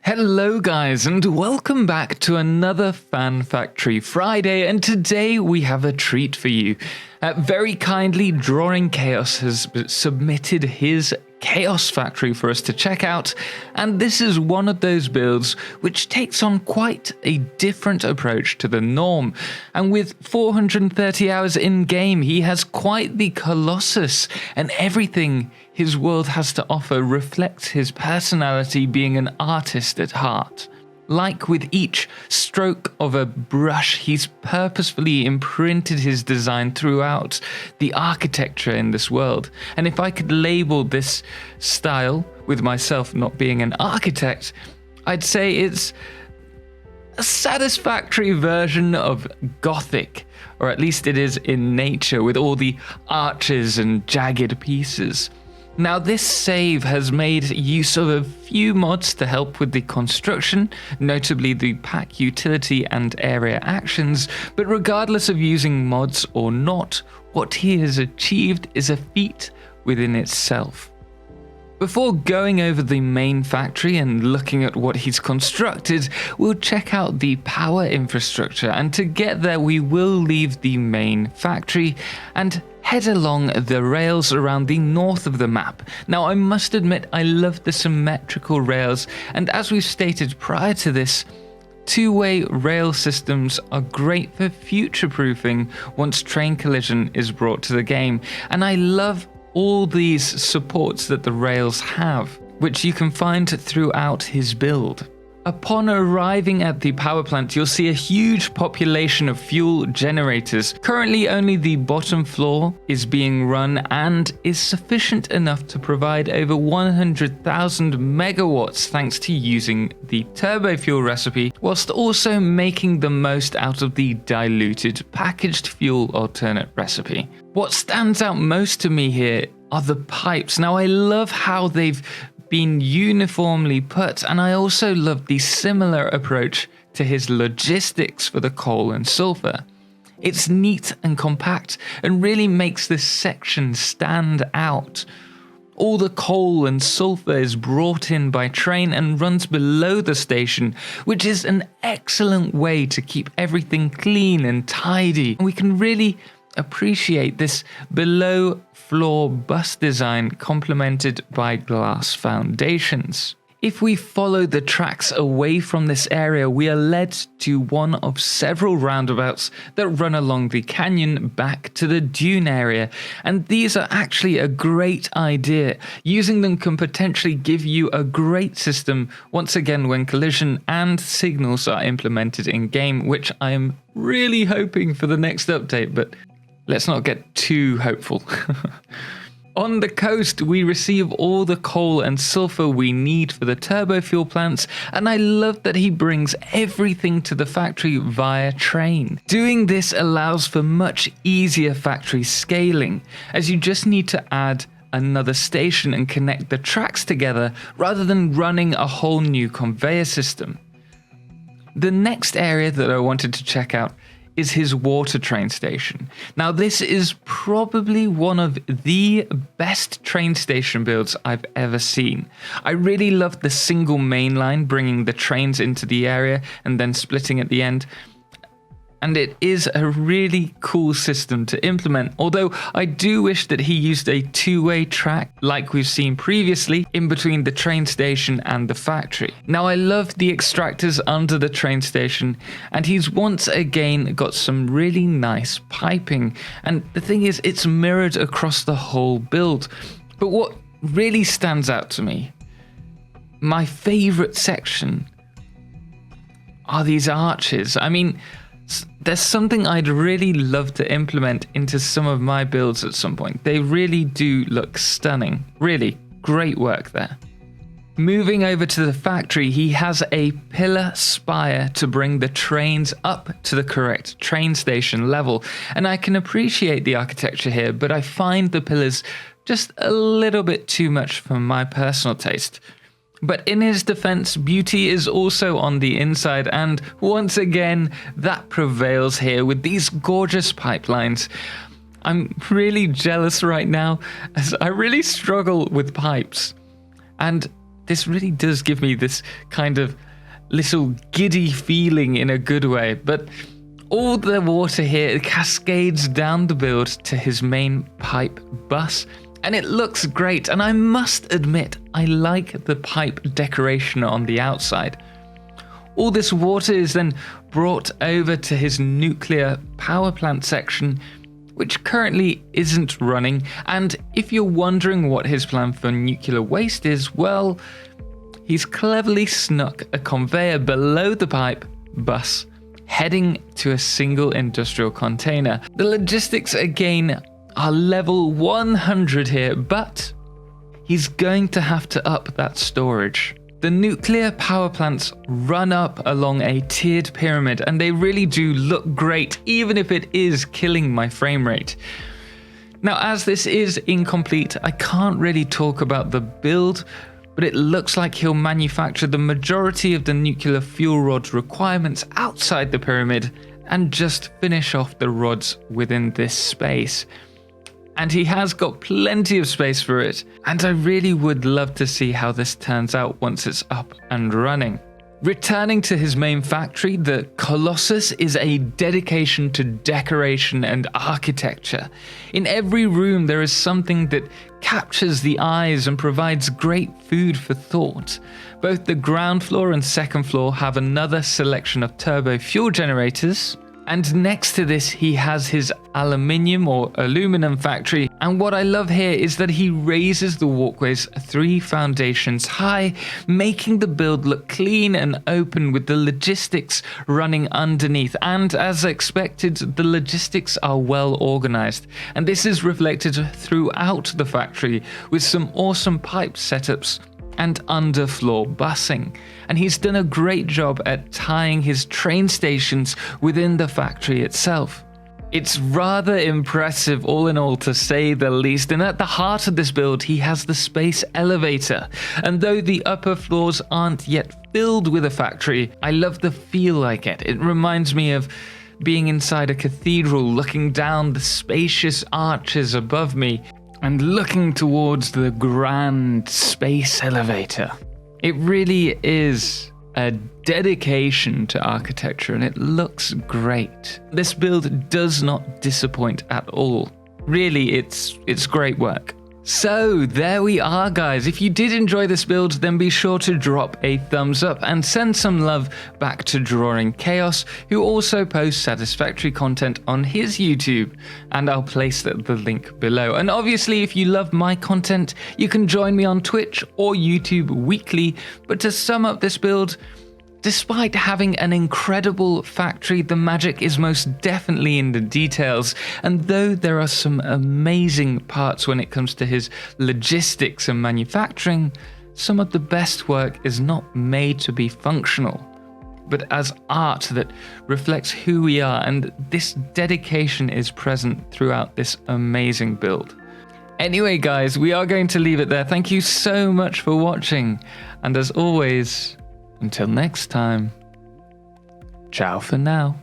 Hello guys, and welcome back to another Fan Factory Friday, and today we have a treat for you. Very kindly, Drawing Xaos has submitted his Chaos Factory for us to check out, and this is one of those builds which takes on quite a different approach to the norm. And with 430 hours in game, he has quite the colossus, and everything his world has to offer reflects his personality, being an artist at heart. Like with each stroke of a brush, he's purposefully imprinted his design throughout the architecture in this world. And if I could label this style, with myself not being an architect, I'd say it's a satisfactory version of Gothic, or at least it is in nature, with all the arches and jagged pieces. Now, this save has made use of a few mods to help with the construction, notably the pack utility and area actions, but regardless of using mods or not, what he has achieved is a feat within itself. Before going over the main factory and looking at what he's constructed, we'll check out the power infrastructure, and to get there we will leave the main factory and head along the rails around the north of the map. Now, I must admit I love the symmetrical rails, and as we've stated prior to this, two-way rail systems are great for future-proofing once train collision is brought to the game, and I love all these supports that the rails have, which you can find throughout his build. Upon arriving at the power plant, you'll see a huge population of fuel generators. Currently, only the bottom floor is being run and is sufficient enough to provide over 100,000 megawatts thanks to using the turbo fuel recipe, whilst also making the most out of the diluted packaged fuel alternate recipe. What stands out most to me here are the pipes. Now, I love how they've been uniformly put, and I also love the similar approach to his logistics for the coal and sulfur. It's neat and compact and really makes this section stand out. All the coal and sulfur is brought in by train and runs below the station, which is an excellent way to keep everything clean and tidy. We can really appreciate this below floor bus design complemented by glass foundations. If we follow the tracks away from this area, we are led to one of several roundabouts that run along the canyon back to the dune area, and these are actually a great idea. Using them can potentially give you a great system once again when collision and signals are implemented in game, which I am really hoping for the next update, but let's not get too hopeful. On the coast, we receive all the coal and sulfur we need for the turbo fuel plants, and I love that he brings everything to the factory via train. Doing this allows for much easier factory scaling, as you just need to add another station and connect the tracks together rather than running a whole new conveyor system. The next area that I wanted to check out is his water train station. Now, this is probably one of the best train station builds I've ever seen. I really love the single main line, bringing the trains into the area and then splitting at the end. And it is a really cool system to implement, although I do wish that he used a two-way track like we've seen previously in between the train station and the factory. Now, I love the extractors under the train station, and he's once again got some really nice piping, and the thing is, it's mirrored across the whole build. But what really stands out to me, my favorite section, are these arches. I mean, there's something I'd really love to implement into some of my builds at some point. They really do look stunning. Really great work there. Moving over to the factory, he has a pillar spire to bring the trains up to the correct train station level. And I can appreciate the architecture here, but I find the pillars just a little bit too much for my personal taste. But in his defense, beauty is also on the inside, and once again, that prevails here with these gorgeous pipelines. I'm really jealous right now, as I really struggle with pipes. And this really does give me this kind of little giddy feeling in a good way. But all the water here cascades down the build to his main pipe bus, and it looks great. And I must admit, I like the pipe decoration on the outside. All this water is then brought over to his nuclear power plant section, which currently isn't running. And if you're wondering what his plan for nuclear waste is, well, he's cleverly snuck a conveyor below the pipe bus, heading to a single industrial container. The logistics again are level 100 here, but he's going to have to up that storage. The nuclear power plants run up along a tiered pyramid, and they really do look great, even if it is killing my frame rate. Now, as this is incomplete, I can't really talk about the build, but it looks like he'll manufacture the majority of the nuclear fuel rods requirements outside the pyramid and just finish off the rods within this space. And he has got plenty of space for it, and I really would love to see how this turns out once it's up and running. Returning to his main factory, the Colossus is a dedication to decoration and architecture. In every room there is something that captures the eyes and provides great food for thought. Both the ground floor and second floor have another selection of turbo fuel generators, and next to this he has his aluminium or aluminum factory. And what I love here is that he raises the walkways 3 foundations high, making the build look clean and open with the logistics running underneath. And as expected, the logistics are well organized, and this is reflected throughout the factory with some awesome pipe setups and underfloor busing. And he's done a great job at tying his train stations within the factory itself. It's rather impressive all in all, to say the least. And at the heart of this build, he has the space elevator. And though the upper floors aren't yet filled with a factory, I love the feel I get. It reminds me of being inside a cathedral, looking down the spacious arches above me and looking towards the grand space elevator. It really is a dedication to architecture, and it looks great. This build does not disappoint at all. Really, it's great work. So there we are, guys. If you did enjoy this build, then be sure to drop a thumbs up and send some love back to Drawing Xaos, who also posts Satisfactory content on his YouTube, and I'll place the link below. And obviously, if you love my content, you can join me on Twitch or YouTube weekly. But to sum up this build, despite having an incredible factory, the magic is most definitely in the details. And though there are some amazing parts when it comes to his logistics and manufacturing, some of the best work is not made to be functional, but as art that reflects who we are. And this dedication is present throughout this amazing build. Anyway, guys, we are going to leave it there. Thank you so much for watching. And as always, until next time, ciao for now.